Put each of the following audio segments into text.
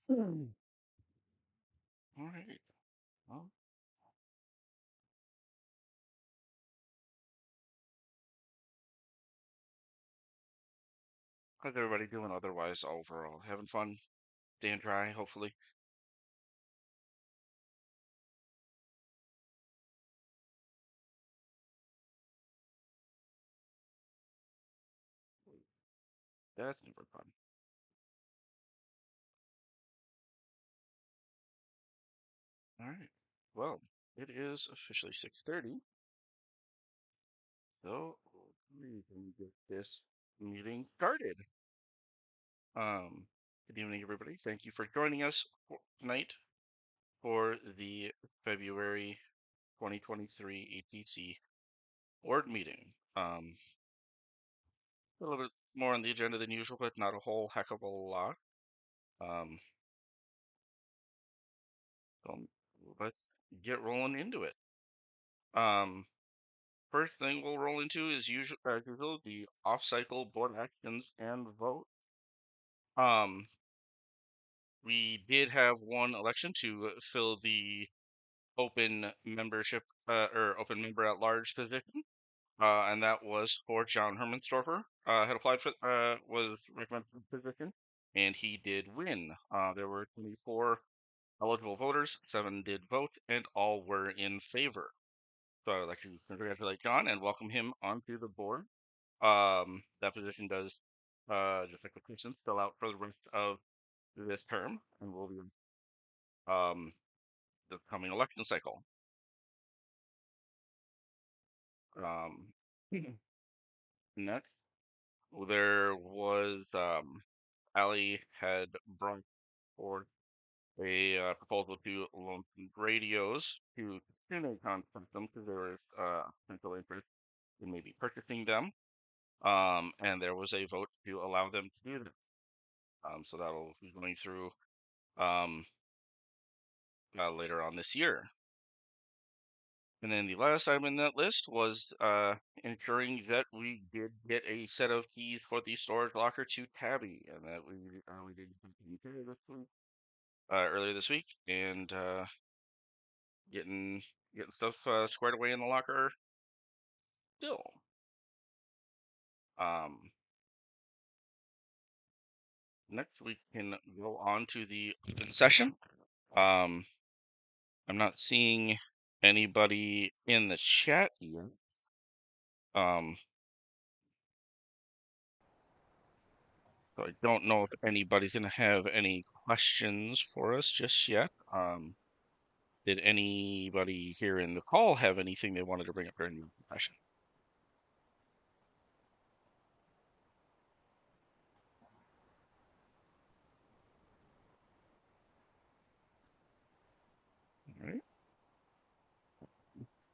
All right. Well, how's everybody doing otherwise overall? Having fun? Staying dry, hopefully. That's super fun. All right. Well, it is officially 6:30, so we can get this meeting started. Um, Good evening, everybody. Thank you for joining us tonight for the February 2023 ATC Board meeting. A little bit more on the agenda than usual, but not a whole heck of a lot. Um, so let's get rolling into it. Um, First thing we'll roll into is usual the off-cycle board actions and vote. Um, we did have one election to fill the open membership or open member at large position, and that was for John Hermansdorfer. Had applied for was recommended for the position, and he did win. There were 24 eligible voters, 7 did vote, and all were in favor. So I would like to congratulate John and welcome him onto the board. That position does, just like the question, fill out for the rest of this term and will be um, the coming election cycle. Um, Next, there was Ali had brought forward a proposal to loan some radios to Synacon system because there was potential interest in maybe purchasing them. And there was a vote to allow them to do that. So that'll be going through um, later on this year. And then the last item in that list was ensuring that we did get a set of keys for the storage locker to Tabby, and that we did this week, earlier this week, and getting stuff squared away in the locker still. Um, Next, we can go on to the open session. Um, I'm not seeing anybody in the chat yet. So I don't know if anybody's going to have any questions for us just yet. Did anybody here in the call have anything they wanted to bring up during the session? All right.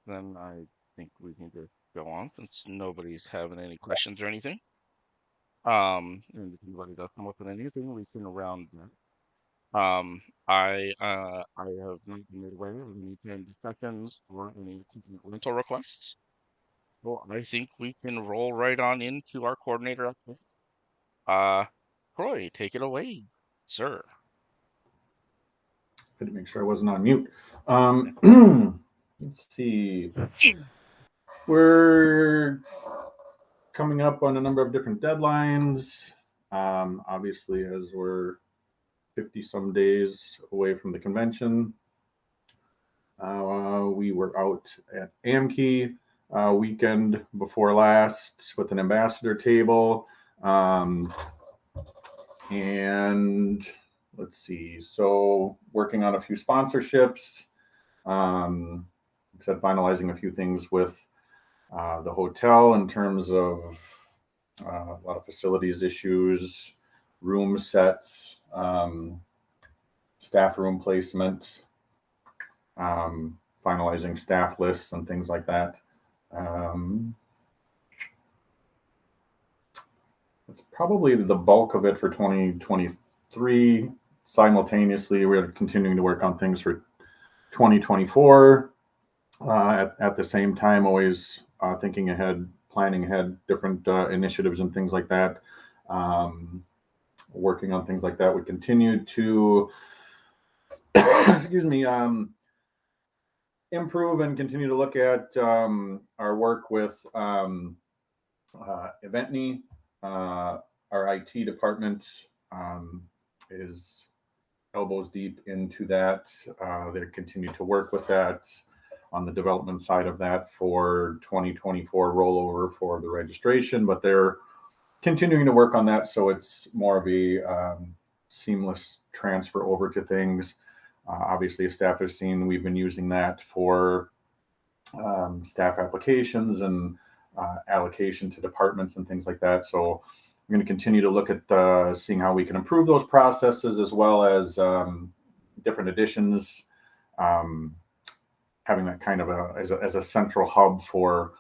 Then I think we can just go on since nobody's having any questions or anything. And if anybody does come up with anything, we can round that. I have not been made aware of any planned discussions or any rental requests. Well, I think we can roll right on into our coordinator update. Troy, take it away, sir. Had to make sure I wasn't on mute. Let's see. We're coming up on a number of different deadlines. Obviously, as we're 50 some days away from the convention, we were out at AMKey weekend before last with an ambassador table. And let's see, so working on a few sponsorships. Said finalizing a few things with the hotel in terms of a lot of facilities issues, room sets, staff room placement, finalizing staff lists and things like that. That's probably the bulk of it for 2023. Simultaneously, we're continuing to work on things for 2024. At the same time, always thinking ahead, planning ahead, different initiatives and things like that. working on things like that. We continue to, excuse me, improve and continue to look at our work with Eventney. Our IT department is elbows deep into that. They continue to work with that on the development side of that for 2024 rollover for the registration, but they're continuing to work on that so it's more of a seamless transfer over to things. Obviously, as staff has seen, we've been using that for staff applications and allocation to departments and things like that. So I'm going to continue to look at seeing how we can improve those processes as well as different additions, having that kind of as a central hub for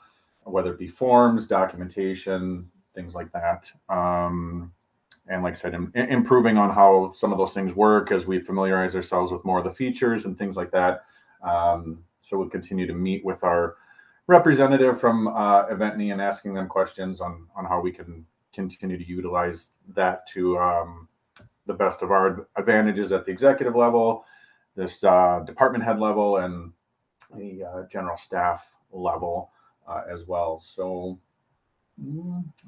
whether it be forms, documentation, things like that. And like I said, improving on how some of those things work as we familiarize ourselves with more of the features and things like that. So we'll continue to meet with our representative from Eventney and asking them questions on how we can continue to utilize that to the best of our advantages at the executive level, this department head level, and the general staff level as well. So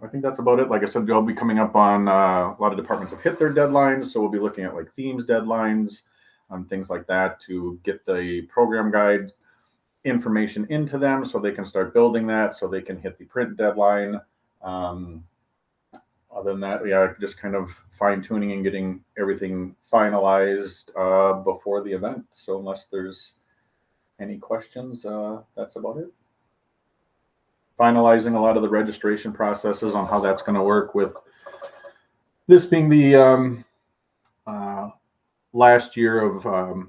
I think that's about it. Like I said, we'll be coming up on a lot of departments have hit their deadlines, so we'll be looking at like themes deadlines, things like that to get the program guide information into them so they can start building that so they can hit the print deadline. Other than that, yeah, just kind of fine tuning and getting everything finalized before the event. So unless there's any questions, that's about it. Finalizing a lot of the registration processes on how that's going to work with this being the last year of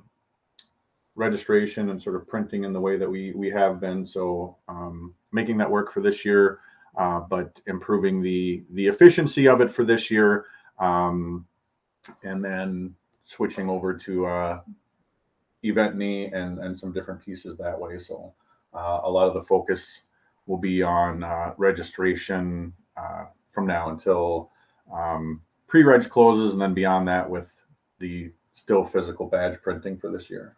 registration and sort of printing in the way that we have been. So making that work for this year, but improving the efficiency of it for this year, and then switching over to Eventney and some different pieces that way. So a lot of the focus will be on registration from now until pre-reg closes, and then beyond that with the still physical badge printing for this year.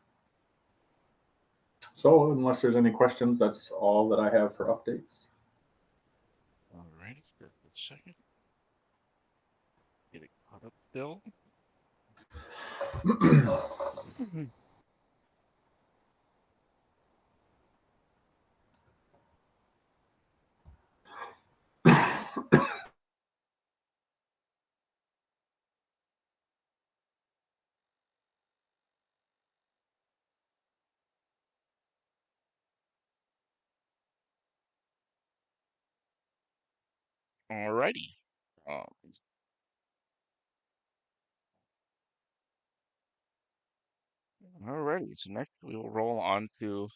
So unless there's any questions, that's all that I have for updates. All right, just a second. Get it caught up still. All righty. Um, all righty. So next we will roll on to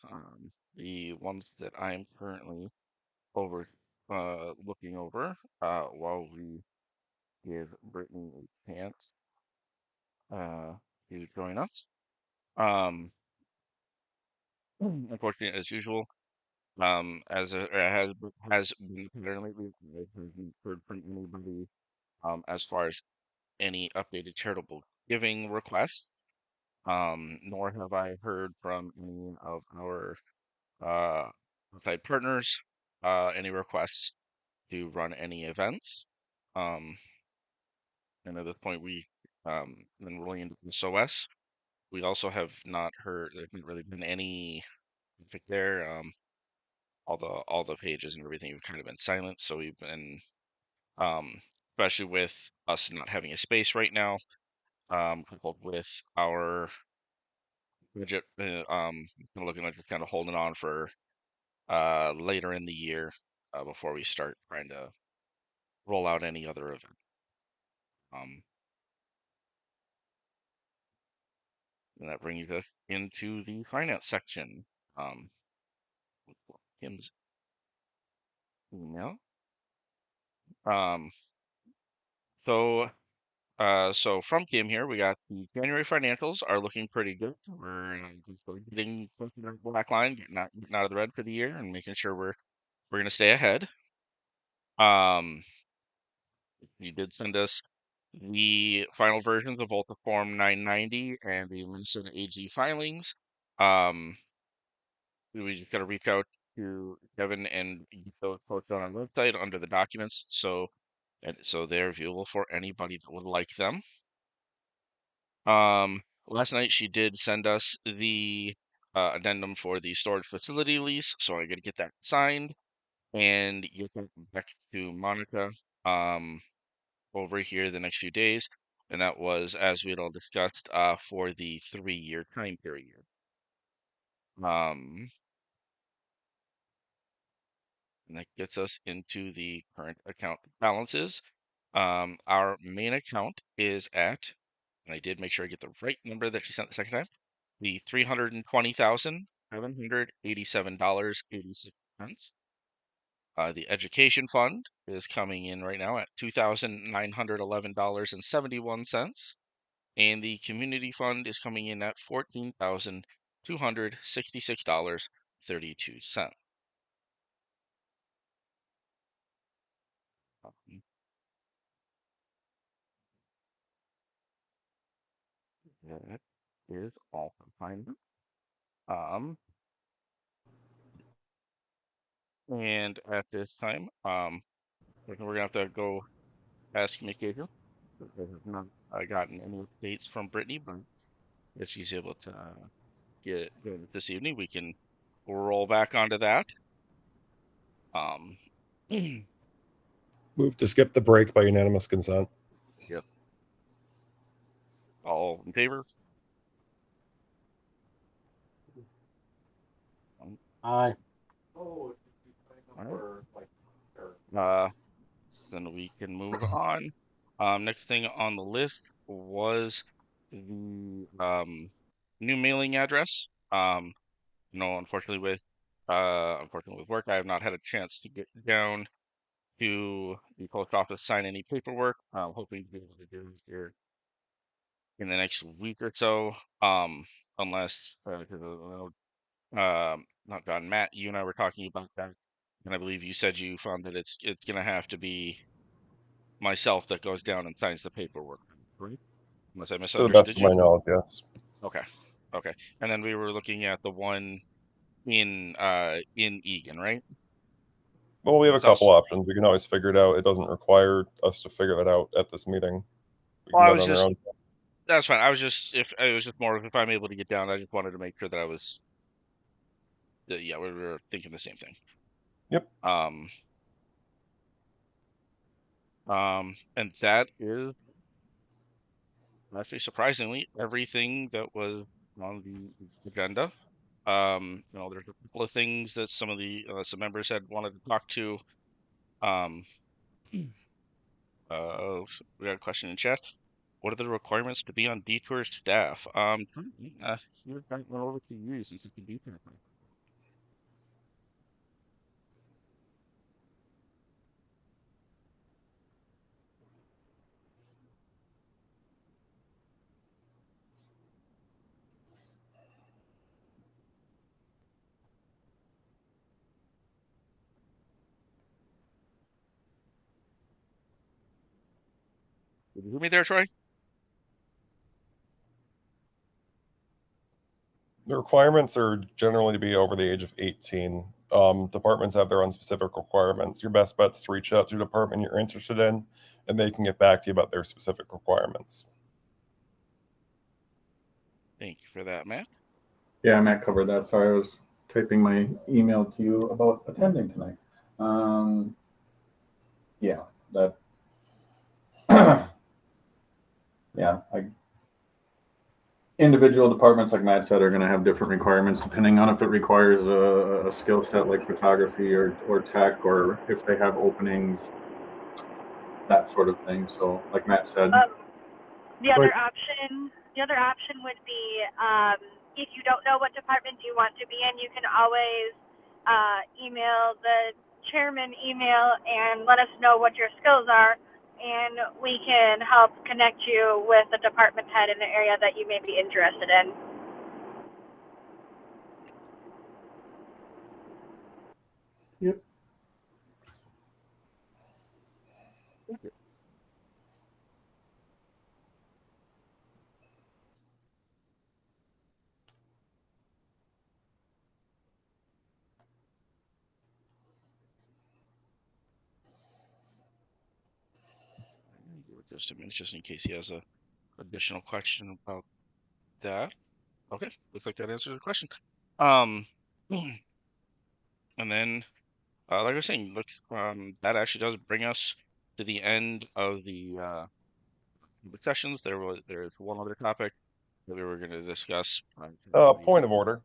the ones that I am currently over looking over while we give Brittany a chance to join us. Um, unfortunately, as usual, as has been pattern lately, I haven't heard from anybody as far as any updated charitable giving requests. Nor have I heard from any of our outside partners any requests to run any events. Um, and at this point, we then rolling into the SOS. We also have not heard. There hasn't really been any traffic there. All the pages and everything have kind of been silent. So we've been, especially with us not having a space right now, coupled with our budget, looking like we're kind of holding on for later in the year before we start trying to roll out any other event. Um, and that brings us into the finance section. Um, Kim's email. Um, so so from Kim here, we got the January financials are looking pretty good. We're just getting close to the black line, getting out of the red for the year, and making sure we're going to stay ahead. Um, you did send us the final versions of both the Form 990 and the Minnesota AG filings. Um, we just got to reach out to Kevin and get those posted on our website under the documents, so they're viewable for anybody that would like them. Last night she did send us the addendum for the storage facility lease, so I got to get that signed and get that back to Monica over here the next few days. And that was, as we had all discussed, for the 3-year time period. Um, and that gets us into the current account balances. Our main account is at, and I did make sure I get the right number that she sent the second time, the $320,787.86. The education fund is coming in right now at $2,911.71, and the community fund is coming in at $14,266.32. That is all from finance. And at this time, we're gonna have to go ask communication. I have not gotten any updates from Brittany, but if she's able to get it this evening, we can roll back onto that. Um, Move to skip the break by unanimous consent. yep. All in favor? Aye. Then we can move on. Next thing on the list was the new mailing address. Unfortunately with work, I have not had a chance to get down to the post office, sign any paperwork. I'm hoping to be able to do it here in the next week or so. Unless not John, Matt, you and I were talking about that, and I believe you said you found that it's gonna have to be myself that goes down and signs the paperwork, right? Unless I To the best misunderstood of you. my knowledge, yes. Okay. Okay. And then we were looking at the one in Egan, right? Well, we have a This couple house. options. We can always figure it out. It doesn't require us to figure that out at this meeting. We Well, can I do it was on our just own. that's fine. I was just if it was just more of if I'm able to get down, I just wanted to make sure that I was yeah, we were thinking the same thing. Yep. And that is actually surprisingly everything that was on the agenda. There's a couple of things that some of the some members had wanted to talk to. Um, we got a question in chat. What are the requirements to be on Detour staff? Here's that one over to you since it's a Detour. Did you hear me there, Troy? The requirements are generally to be over the age of 18. Departments have their own specific requirements. Your best bet is to reach out to a department you're interested in, and they can get back to you about their specific requirements. Thank you for that, Matt. Yeah, Matt covered that. Sorry, I was typing my email to you about attending tonight. Yeah, that. Yeah, individual departments, like Matt said, are going to have different requirements depending on if it requires a skill set like photography or tech, or if they have openings, that sort of thing. So, like Matt said, the other option would be if you don't know what department you want to be in, you can always email the chairman and let us know what your skills are, and we can help connect you with a department head in the area that you may be interested in. Yep. just a minute, just in case he has a additional question about that. Okay, looks like that answers the question. And then, like I was saying, look, that actually does bring us to the end of the sessions. There's one other topic that we were going to discuss. Point of order.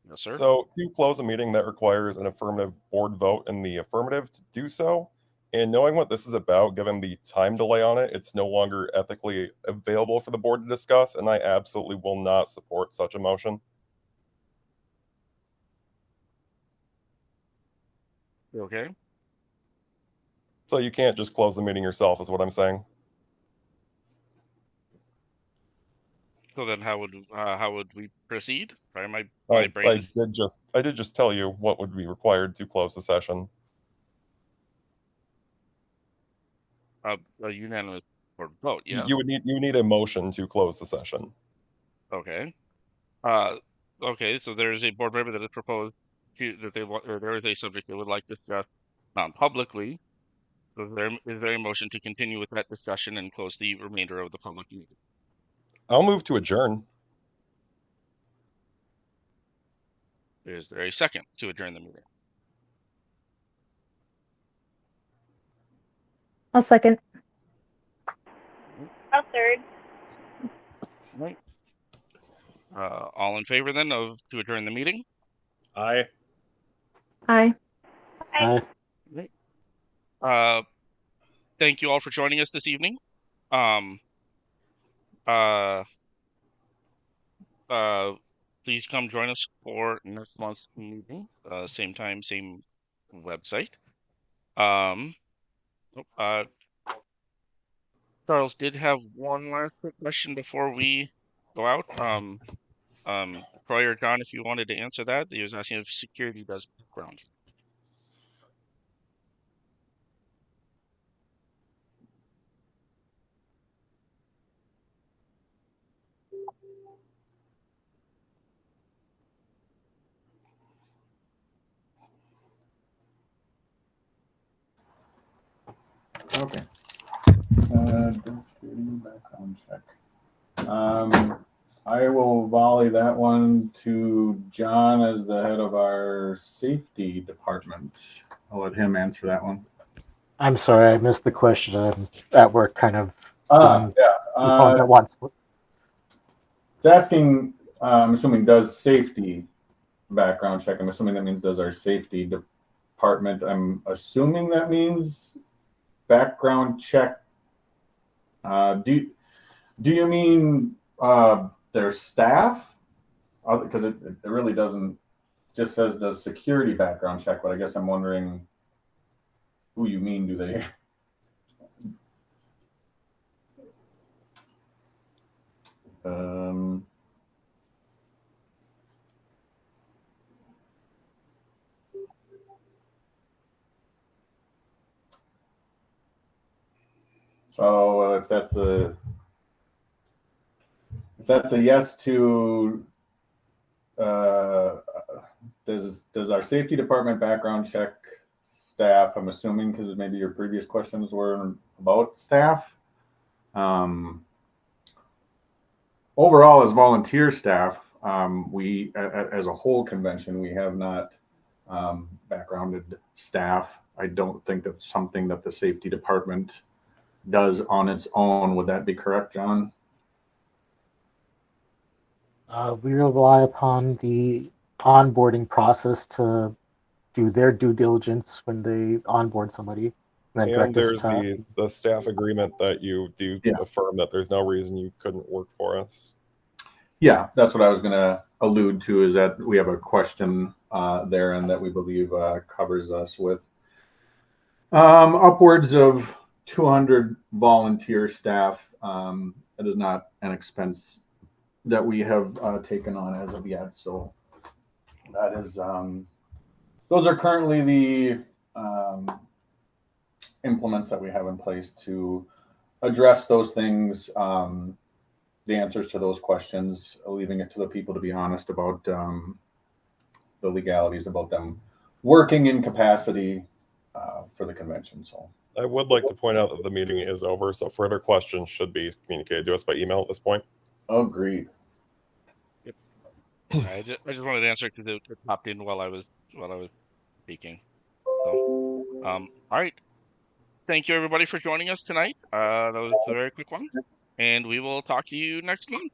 Yes, sir. So to close a meeting, that requires an affirmative board vote in the affirmative to do so. And knowing what this is about, given the time delay on it, it's no longer ethically available for the board to discuss, and I absolutely will not support such a motion. Okay. So you can't just close the meeting yourself, is what I'm saying. So then, how would we proceed? Sorry, my I brain. did just tell you what would be required to close the session. A unanimous board vote. Yeah. You would need a motion to close the session. Okay. Okay. So there is a board member that has proposed that they want, or there is a subject they would like to discuss publicly. So is there a motion to continue with that discussion and close the remainder of the public meeting? I'll move to adjourn. Is there a second to adjourn the meeting? I'll second. I'll third. Right. All in favor then of to adjourn the meeting? Aye. Aye. Aye. Right. Thank you all for joining us this evening. Please come join us for next month's meeting. Same time, same website. Charles did have one last quick question before we go out. Troy or John, if you wanted to answer that, he was asking if security does background. Okay. Background check. I will volley that one to John as the head of our safety department. I'll let him answer that one. I'm sorry, I missed the question. I'm at work kind of doing Yeah. phones at once. It's asking, I'm assuming, does safety background check. I'm assuming that means does our safety department. I'm assuming that means background check. Do you mean their staff? Because it really doesn't, just says does security background check, but I guess I'm wondering who you mean. Do they? So if that's a yes to does our safety department background check staff? I'm assuming because maybe your previous questions were about staff. Overall, as volunteer staff, we as a whole convention, we have not backgrounded staff. I don't think that's something that the safety department does on its own. Would that be correct, John? We rely upon the onboarding process to do their due diligence when they onboard somebody. And there's the staff agreement that you do affirm that there's no reason you couldn't work for us. Yeah, that's what I was going to allude to, is that we have a question there and that we believe covers us with upwards of 200 volunteer staff. It is not an expense that we have taken on as of yet. So that is, those are currently the implements that we have in place to address those things, the answers to those questions, leaving it to the people to be honest about the legalities about them working in capacity for the convention. So I would like to point out that the meeting is over, so further questions should be communicated to us by email at this point. Agreed. I just wanted to answer because it popped in while I was speaking. So, all right. Thank you everybody for joining us tonight. That was a very quick one, and we will talk to you next month.